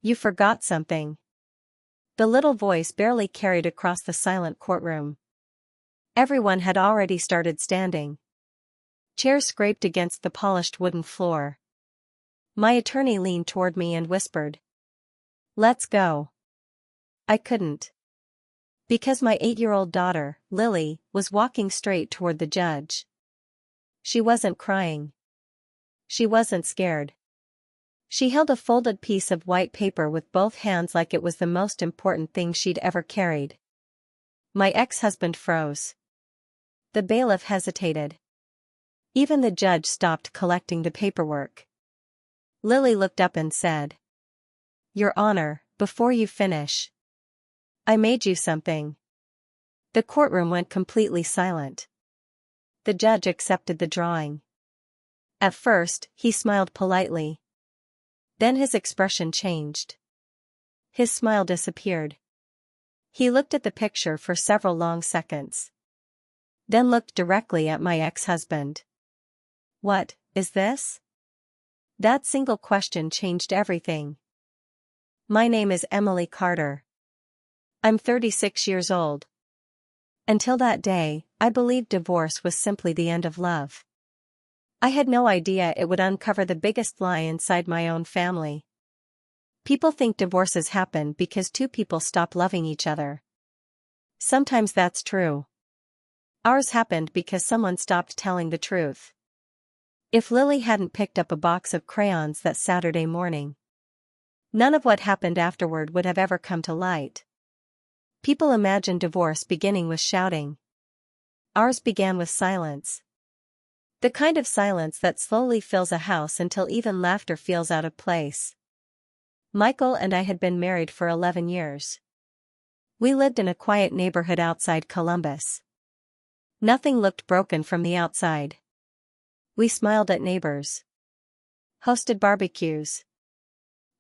You forgot something. The little voice barely carried across the silent courtroom. Everyone had already started standing. Chairs scraped against the polished wooden floor. My attorney leaned toward me and whispered, "Let's go." I couldn't. Because my 8-year-old daughter, Lily, was walking straight toward the judge. She wasn't crying. She wasn't scared. She held a folded piece of white paper with both hands like it was the most important thing she'd ever carried. My ex-husband froze. The bailiff hesitated. Even the judge stopped collecting the paperwork. Lily looked up and said, "Your Honor, before you finish, I made you something." The courtroom went completely silent. The judge accepted the drawing. At first, he smiled politely. Then his expression changed. His smile disappeared. He looked at the picture for several long seconds. Then looked directly at my ex-husband. "What is this?" That single question changed everything. "My name is Emily Carter. I'm 36 years old. Until that day, I believed divorce was simply the end of love. I had no idea it would uncover the biggest lie inside my own family. People think divorces happen because two people stop loving each other. Sometimes that's true. Ours happened because someone stopped telling the truth. If Lily hadn't picked up a box of crayons that Saturday morning, none of what happened afterward would have ever come to light. People imagine divorce beginning with shouting. Ours began with silence. The kind of silence that slowly fills a house until even laughter feels out of place. Michael and I had been married for 11 years. We lived in a quiet neighborhood outside Columbus. Nothing looked broken from the outside. We smiled at neighbors, hosted barbecues,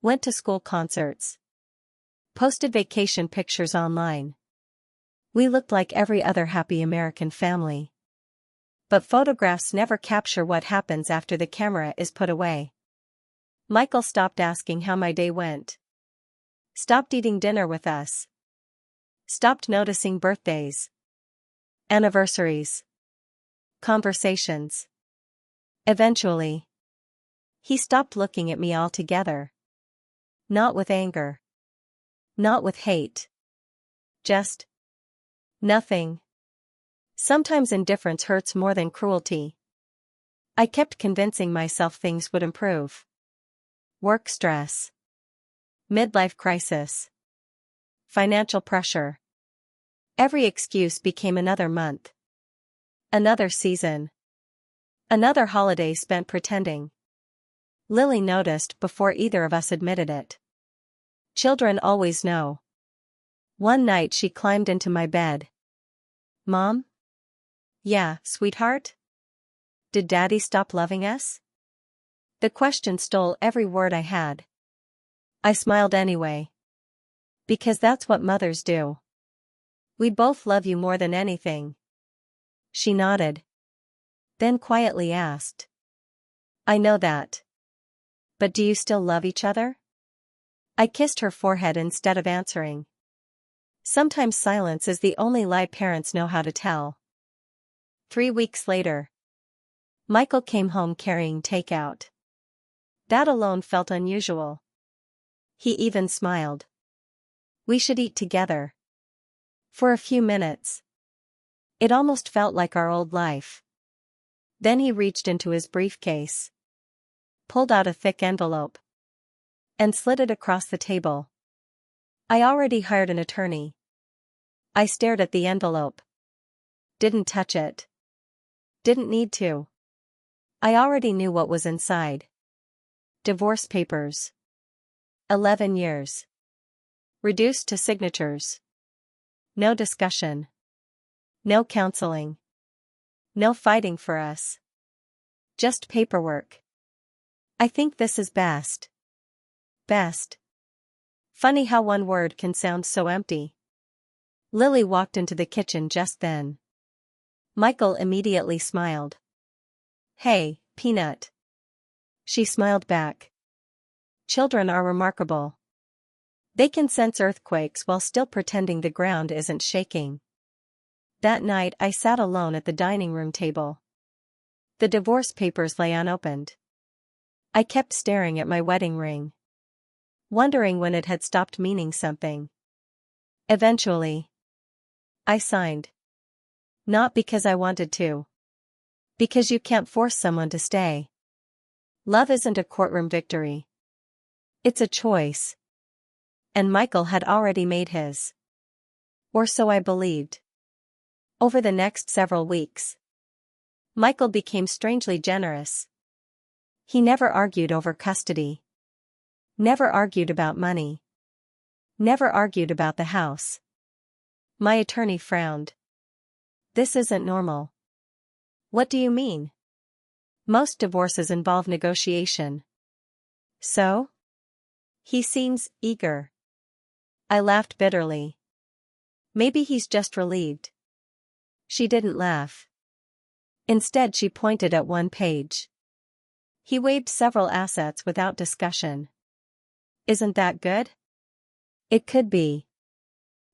went to school concerts, posted vacation pictures online. We looked like every other happy American family. But photographs never capture what happens after the camera is put away. Michael stopped asking how my day went. Stopped eating dinner with us. Stopped noticing birthdays, anniversaries, conversations. Eventually, he stopped looking at me altogether. Not with anger. Not with hate. Just nothing. Sometimes indifference hurts more than cruelty. I kept convincing myself things would improve. Work stress. Midlife crisis. Financial pressure. Every excuse became another month. Another season. Another holiday spent pretending. Lily noticed before either of us admitted it. Children always know. One night she climbed into my bed. "Mom?" "Yeah, sweetheart? Did Daddy stop loving us?" The question stole every word I had. I smiled anyway. Because that's what mothers do. "We both love you more than anything." She nodded. Then quietly asked, "I know that. But do you still love each other?" I kissed her forehead instead of answering. Sometimes silence is the only lie parents know how to tell. 3 weeks later, Michael came home carrying takeout. That alone felt unusual. He even smiled. "We should eat together." For a few minutes. It almost felt like our old life. Then he reached into his briefcase, pulled out a thick envelope, and slid it across the table. I already hired an attorney. I stared at the envelope. Didn't touch it. Didn't need to. I already knew what was inside. Divorce papers. 11 years. Reduced to signatures. No discussion. No counseling. No fighting for us. Just paperwork. I think this is best. Best. Funny how one word can sound so empty. Lily walked into the kitchen just then. Michael immediately smiled. "Hey, Peanut." She smiled back. Children are remarkable. They can sense earthquakes while still pretending the ground isn't shaking. That night I sat alone at the dining room table. The divorce papers lay unopened. I kept staring at my wedding ring, wondering when it had stopped meaning something. Eventually, I signed. Not because I wanted to. Because you can't force someone to stay. Love isn't a courtroom victory. It's a choice. And Michael had already made his. Or so I believed. Over the next several weeks, Michael became strangely generous. He never argued over custody. Never argued about money. Never argued about the house. My attorney frowned. This isn't normal. What do you mean? Most divorces involve negotiation. So? He seems eager. I laughed bitterly. Maybe he's just relieved. She didn't laugh. Instead, she pointed at one page. He waived several assets without discussion. Isn't that good? It could be.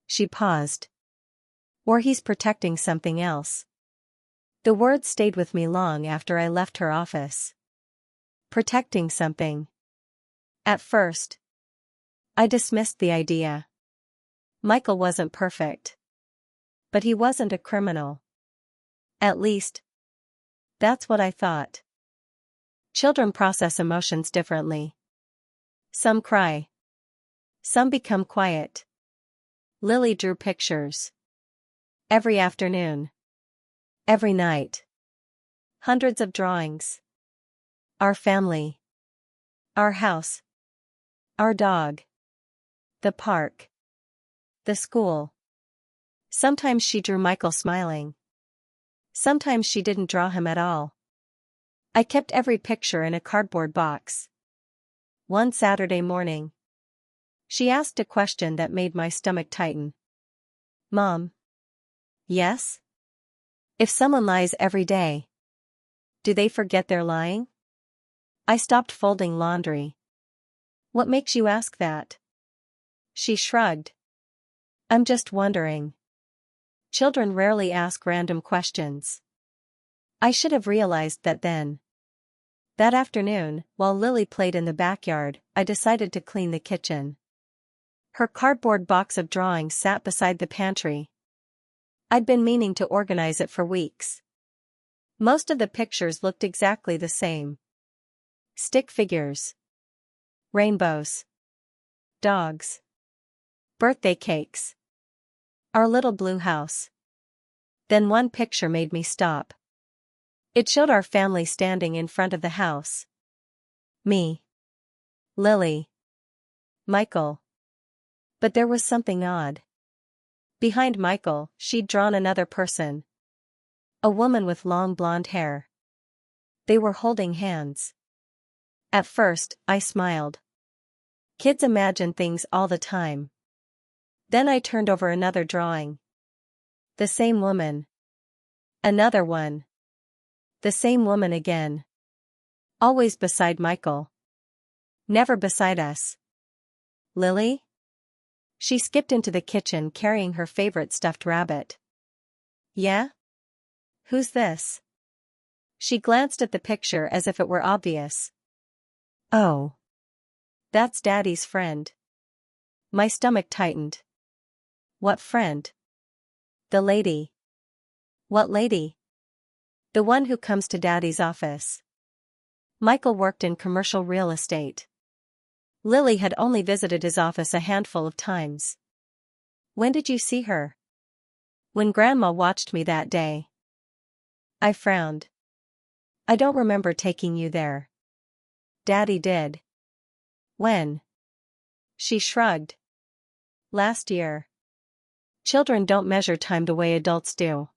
She paused. Or he's protecting something else. The words stayed with me long after I left her office. Protecting something. At first, I dismissed the idea. Michael wasn't perfect. But he wasn't a criminal. At least, that's what I thought. Children process emotions differently. Some cry. Some become quiet. Lily drew pictures. Every afternoon. Every night. Hundreds of drawings. Our family. Our house. Our dog. The park. The school. Sometimes she drew Michael smiling. Sometimes she didn't draw him at all. I kept every picture in a cardboard box. One Saturday morning, she asked a question that made my stomach tighten. Mom. Yes? If someone lies every day, do they forget they're lying? I stopped folding laundry. What makes you ask that? She shrugged. I'm just wondering. Children rarely ask random questions. I should have realized that then. That afternoon, while Lily played in the backyard, I decided to clean the kitchen. Her cardboard box of drawings sat beside the pantry. I'd been meaning to organize it for weeks. Most of the pictures looked exactly the same. Stick figures. Rainbows. Dogs. Birthday cakes. Our little blue house. Then one picture made me stop. It showed our family standing in front of the house. Me. Lily. Michael. But there was something odd. Behind Michael, she'd drawn another person. A woman with long blonde hair. They were holding hands. At first, I smiled. Kids imagine things all the time. Then I turned over another drawing. The same woman. Another one. The same woman again. Always beside Michael. Never beside us. Lily? She skipped into the kitchen carrying her favorite stuffed rabbit. Yeah? Who's this? She glanced at the picture as if it were obvious. Oh. That's Daddy's friend. My stomach tightened. What friend? The lady. What lady? The one who comes to Daddy's office. Michael worked in commercial real estate. Lily had only visited his office a handful of times. When did you see her? When Grandma watched me that day. I frowned. I don't remember taking you there. Daddy did. When? She shrugged. Last year. Children don't measure time the way adults do.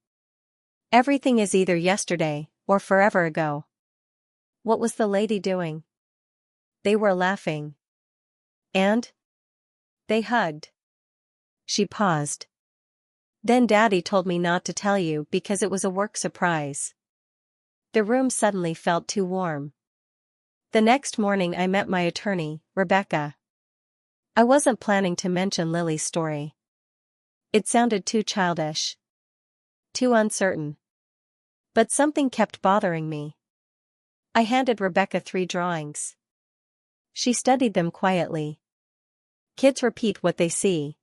Everything is either yesterday or forever ago. What was the lady doing? They were laughing. And? They hugged. She paused. Then Daddy told me not to tell you because it was a work surprise. The room suddenly felt too warm. The next morning I met my attorney, Rebecca. I wasn't planning to mention Lily's story. It sounded too childish. Too uncertain. But something kept bothering me. I handed Rebecca 3 drawings. She studied them quietly. Kids repeat what they see.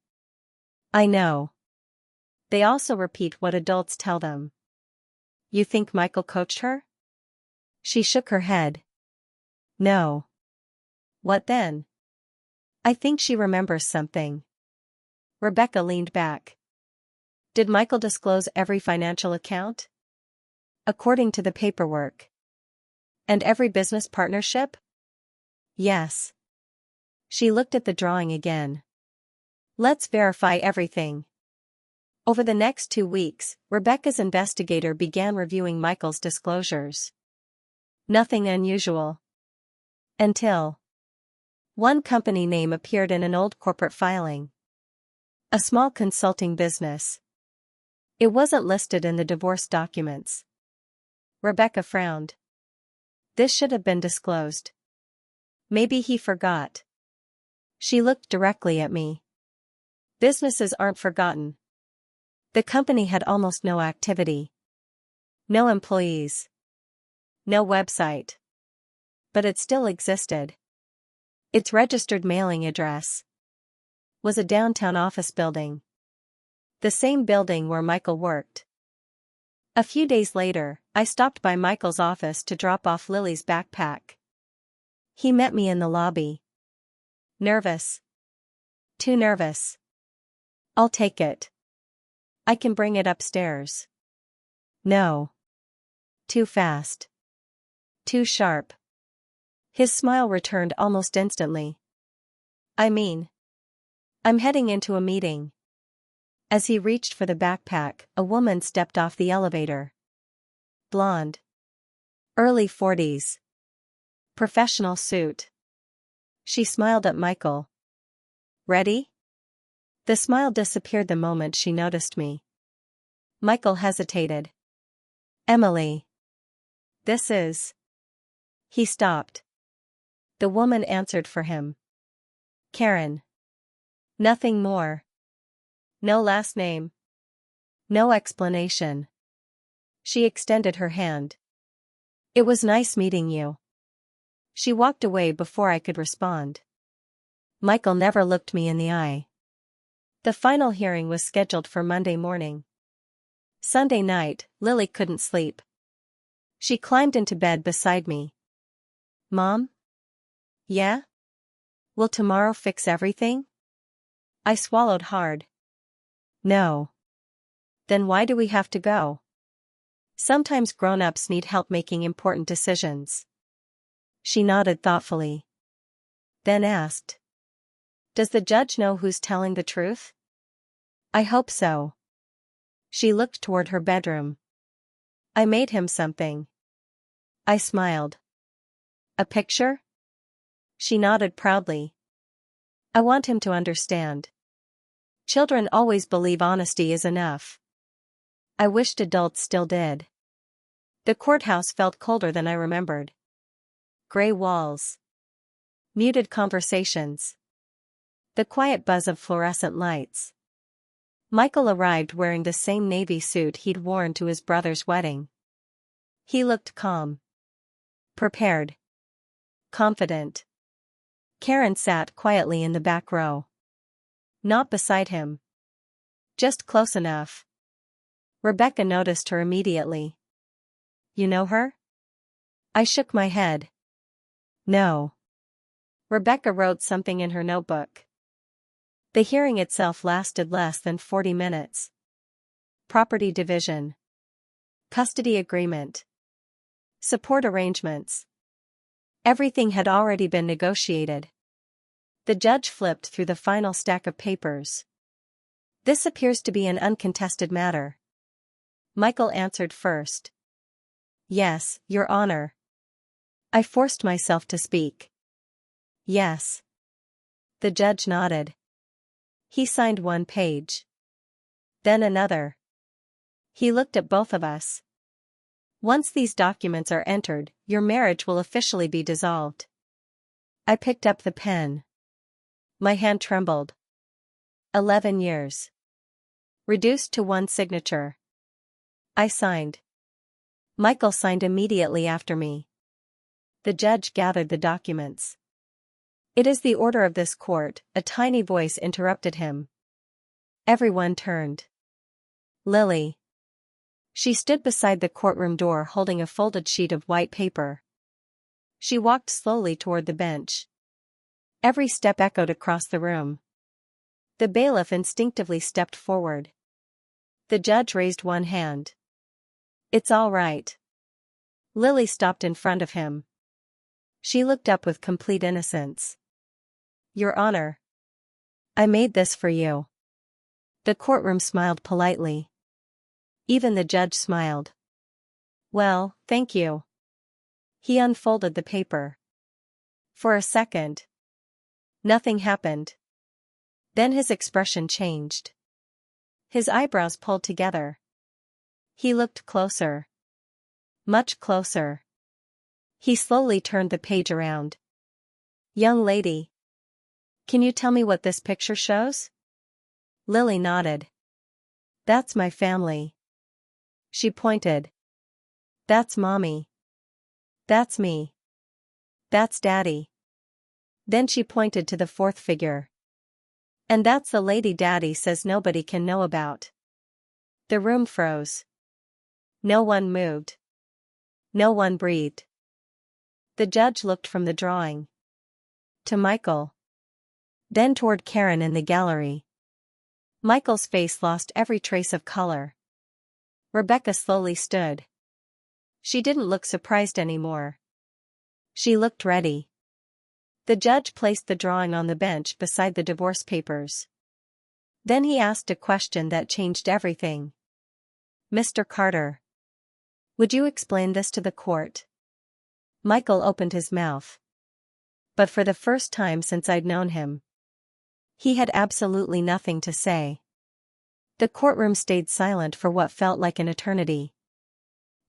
I know. They also repeat what adults tell them. You think Michael coached her? She shook her head. No. What then? I think she remembers something. Rebecca leaned back. Did Michael disclose every financial account? According to the paperwork. And every business partnership? Yes. She looked at the drawing again. Let's verify everything. Over the next 2 weeks, Rebecca's investigator began reviewing Michael's disclosures. Nothing unusual. Until one company name appeared in an old corporate filing. A small consulting business. It wasn't listed in the divorce documents. Rebecca frowned. This should have been disclosed. Maybe he forgot. She looked directly at me. Businesses aren't forgotten. The company had almost no activity. No employees. No website. But it still existed. Its registered mailing address was a downtown office building. The same building where Michael worked. A few days later, I stopped by Michael's office to drop off Lily's backpack. He met me in the lobby. Nervous. Too nervous. I'll take it. I can bring it upstairs. No. Too fast. Too sharp. His smile returned almost instantly. I'm heading into a meeting. As he reached for the backpack, a woman stepped off the elevator. Blonde. Early 40s. Professional suit. She smiled at Michael. Ready? The smile disappeared the moment she noticed me. Michael hesitated. Emily. This is. He stopped. The woman answered for him. Karen. Nothing more. No last name. No explanation. She extended her hand. It was nice meeting you. She walked away before I could respond. Michael never looked me in the eye. The final hearing was scheduled for Monday morning. Sunday night, Lily couldn't sleep. She climbed into bed beside me. Mom? Yeah? Will tomorrow fix everything? I swallowed hard. No. Then why do we have to go? Sometimes grown-ups need help making important decisions. She nodded thoughtfully. Then asked. Does the judge know who's telling the truth? I hope so. She looked toward her bedroom. I made him something. I smiled. A picture? She nodded proudly. I want him to understand. Children always believe honesty is enough. I wished adults still did. The courthouse felt colder than I remembered. Gray walls. Muted conversations. The quiet buzz of fluorescent lights. Michael arrived wearing the same navy suit he'd worn to his brother's wedding. He looked calm. Prepared. Confident. Karen sat quietly in the back row. Not beside him. Just close enough. Rebecca noticed her immediately. You know her? I shook my head. No. Rebecca wrote something in her notebook. The hearing itself lasted less than 40 minutes. Property division. Custody agreement. Support arrangements. Everything had already been negotiated. The judge flipped through the final stack of papers. This appears to be an uncontested matter. Michael answered first. Yes, Your Honor. I forced myself to speak. Yes. The judge nodded. He signed one page. Then another. He looked at both of us. Once these documents are entered, your marriage will officially be dissolved. I picked up the pen. My hand trembled. 11 years. Reduced to one signature. I signed. Michael signed immediately after me. The judge gathered the documents. It is the order of this court, a tiny voice interrupted him. Everyone turned. Lily. She stood beside the courtroom door holding a folded sheet of white paper. She walked slowly toward the bench. Every step echoed across the room. The bailiff instinctively stepped forward. The judge raised one hand. It's all right. Lily stopped in front of him. She looked up with complete innocence. Your Honor. I made this for you. The courtroom smiled politely. Even the judge smiled. Well, thank you. He unfolded the paper. For a second. Nothing happened. Then his expression changed. His eyebrows pulled together. He looked closer. Much closer. He slowly turned the page around. Young lady. Can you tell me what this picture shows? Lily nodded. That's my family. She pointed. That's Mommy. That's me. That's Daddy. Then she pointed to the fourth figure. And that's the lady Daddy says nobody can know about. The room froze. No one moved. No one breathed. The judge looked from the drawing to Michael. Then toward Karen in the gallery. Michael's face lost every trace of color. Rebecca slowly stood. She didn't look surprised anymore. She looked ready. The judge placed the drawing on the bench beside the divorce papers. Then he asked a question that changed everything. Mr. Carter. Would you explain this to the court? Michael opened his mouth. But for the first time since I'd known him, he had absolutely nothing to say. The courtroom stayed silent for what felt like an eternity.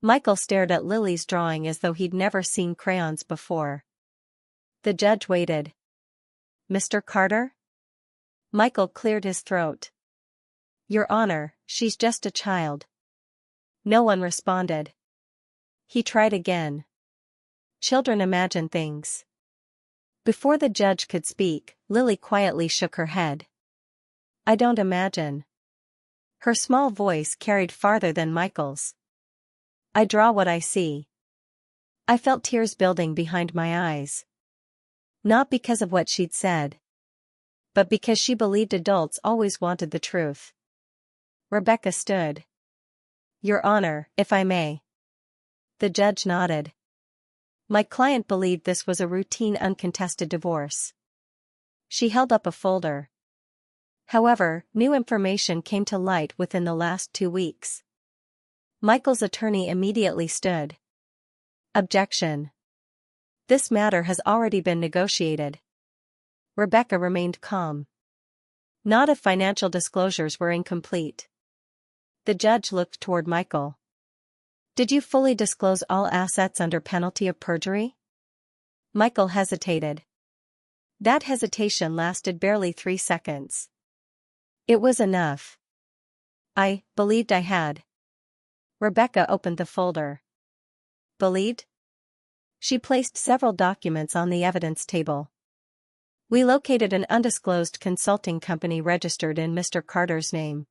Michael stared at Lily's drawing as though he'd never seen crayons before. The judge waited. Mr. Carter? Michael cleared his throat. Your Honor, she's just a child. No one responded. He tried again. Children imagine things. Before the judge could speak, Lily quietly shook her head. I don't imagine. Her small voice carried farther than Michael's. I draw what I see. I felt tears building behind my eyes. Not because of what she'd said, but because she believed adults always wanted the truth. Rebecca stood. Your Honor, if I may. The judge nodded. My client believed this was a routine uncontested divorce. She held up a folder. However, new information came to light within the last 2 weeks. Michael's attorney immediately stood. Objection. This matter has already been negotiated. Rebecca remained calm. Not if financial disclosures were incomplete. The judge looked toward Michael. Did you fully disclose all assets under penalty of perjury? Michael hesitated. That hesitation lasted barely 3 seconds. It was enough. I believed I had. Rebecca opened the folder. Believed? She placed several documents on the evidence table. We located an undisclosed consulting company registered in Mr. Carter's name.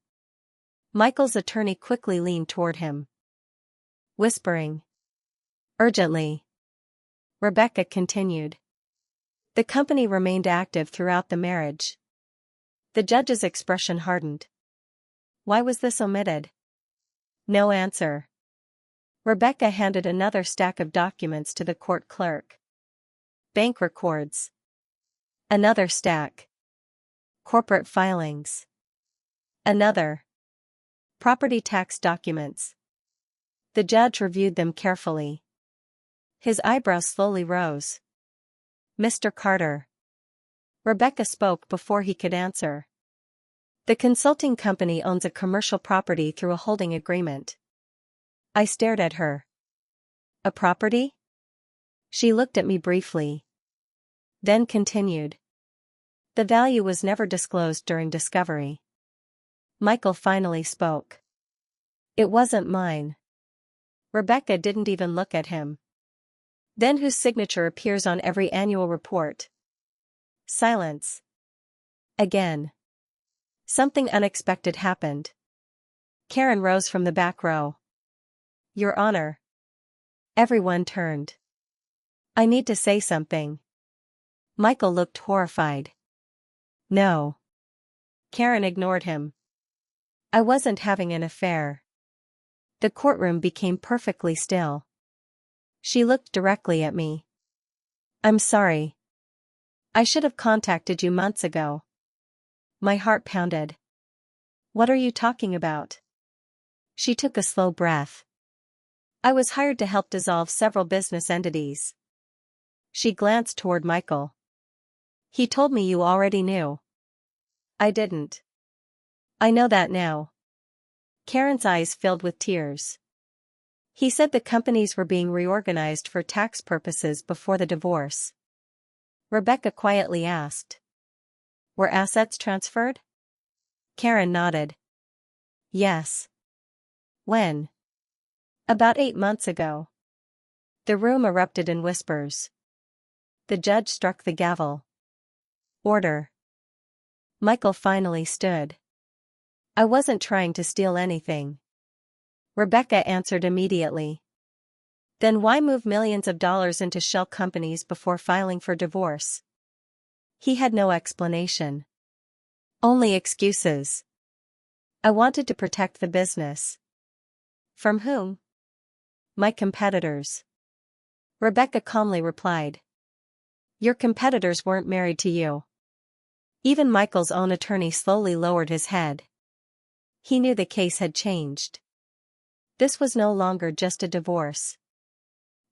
Michael's attorney quickly leaned toward him. Whispering. Urgently. Rebecca continued. The company remained active throughout the marriage. The judge's expression hardened. Why was this omitted? No answer. Rebecca handed another stack of documents to the court clerk. Bank records. Another stack. Corporate filings. Another. Property tax documents. The judge reviewed them carefully. His eyebrows slowly rose. Mr. Carter. Rebecca spoke before he could answer. The consulting company owns a commercial property through a holding agreement. I stared at her. A property? She looked at me briefly. Then continued. The value was never disclosed during discovery. Michael finally spoke. It wasn't mine. Rebecca didn't even look at him. Then whose signature appears on every annual report? Silence. Again. Something unexpected happened. Karen rose from the back row. Your Honor. Everyone turned. I need to say something. Michael looked horrified. No. Karen ignored him. I wasn't having an affair. The courtroom became perfectly still. She looked directly at me. I'm sorry. I should have contacted you months ago. My heart pounded. What are you talking about? She took a slow breath. I was hired to help dissolve several business entities. She glanced toward Michael. He told me you already knew. I didn't. I know that now. Karen's eyes filled with tears. He said the companies were being reorganized for tax purposes before the divorce. Rebecca quietly asked. Were assets transferred? Karen nodded. Yes. When? About 8 months ago. The room erupted in whispers. The judge struck the gavel. Order. Michael finally stood. I wasn't trying to steal anything. Rebecca answered immediately. Then why move millions of dollars into shell companies before filing for divorce? He had no explanation. Only excuses. I wanted to protect the business. From whom? My competitors. Rebecca calmly replied. Your competitors weren't married to you. Even Michael's own attorney slowly lowered his head. He knew the case had changed. This was no longer just a divorce.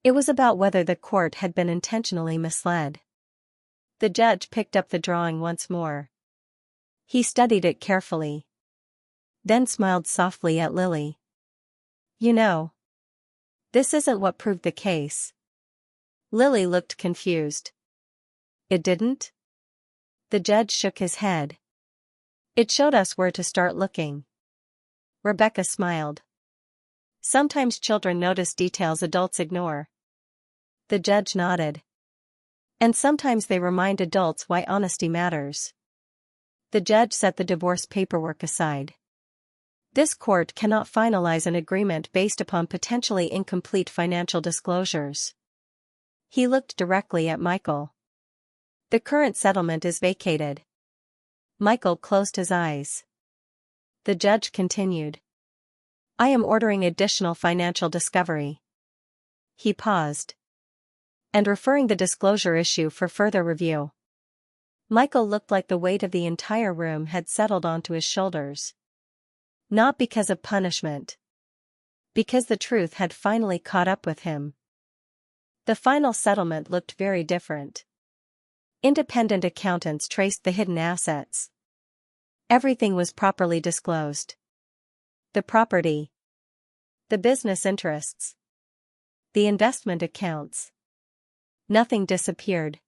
It was about whether the court had been intentionally misled. The judge picked up the drawing once more. He studied it carefully. Then smiled softly at Lily. You know, this isn't what proved the case. Lily looked confused. It didn't? The judge shook his head. It showed us where to start looking. Rebecca smiled. Sometimes children notice details adults ignore. The judge nodded. And sometimes they remind adults why honesty matters. The judge set the divorce paperwork aside. This court cannot finalize an agreement based upon potentially incomplete financial disclosures. He looked directly at Michael. The current settlement is vacated. Michael closed his eyes. The judge continued. I am ordering additional financial discovery. He paused. And referring the disclosure issue for further review. Michael looked like the weight of the entire room had settled onto his shoulders. Not because of punishment. Because the truth had finally caught up with him. The final settlement looked very different. Independent accountants traced the hidden assets. Everything was properly disclosed. The property. The business interests. The investment accounts. Nothing disappeared.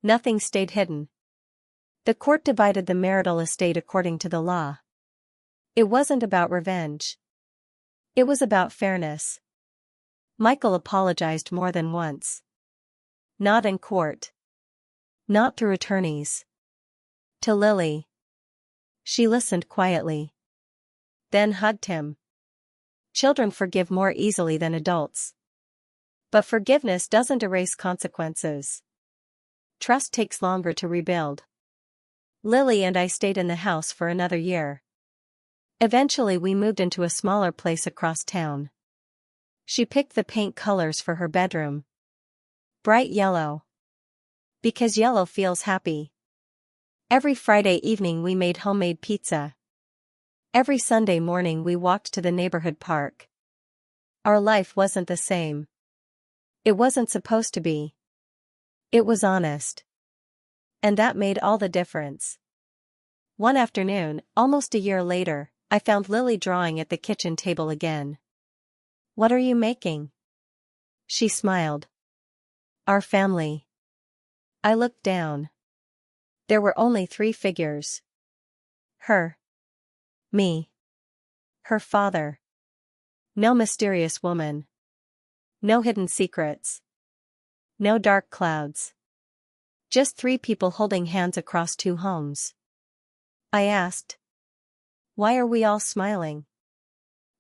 Nothing stayed hidden. The court divided the marital estate according to the law. It wasn't about revenge. It was about fairness. Michael apologized more than once. Not in court. Not through attorneys. To Lily. She listened quietly. Then hugged him. Children forgive more easily than adults. But forgiveness doesn't erase consequences. Trust takes longer to rebuild. Lily and I stayed in the house for another year. Eventually we moved into a smaller place across town. She picked the paint colors for her bedroom. Bright yellow. Because yellow feels happy. Every Friday evening we made homemade pizza. Every Sunday morning we walked to the neighborhood park. Our life wasn't the same. It wasn't supposed to be. It was honest. And that made all the difference. One afternoon, almost a year later, I found Lily drawing at the kitchen table again. What are you making? She smiled. Our family. I looked down. There were only three figures. Her. Me. Her father. No mysterious woman. No hidden secrets. No dark clouds. Just three people holding hands across two homes. I asked. Why are we all smiling?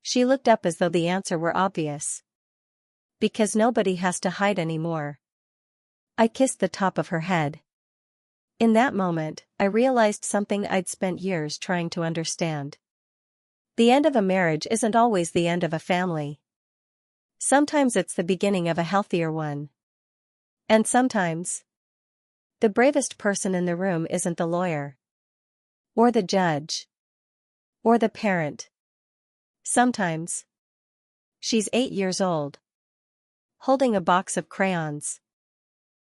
She looked up as though the answer were obvious. Because nobody has to hide anymore. I kissed the top of her head. In that moment, I realized something I'd spent years trying to understand. The end of a marriage isn't always the end of a family. Sometimes it's the beginning of a healthier one. And sometimes, the bravest person in the room isn't the lawyer. Or the judge. Or the parent. Sometimes, she's 8 years old. Holding a box of crayons.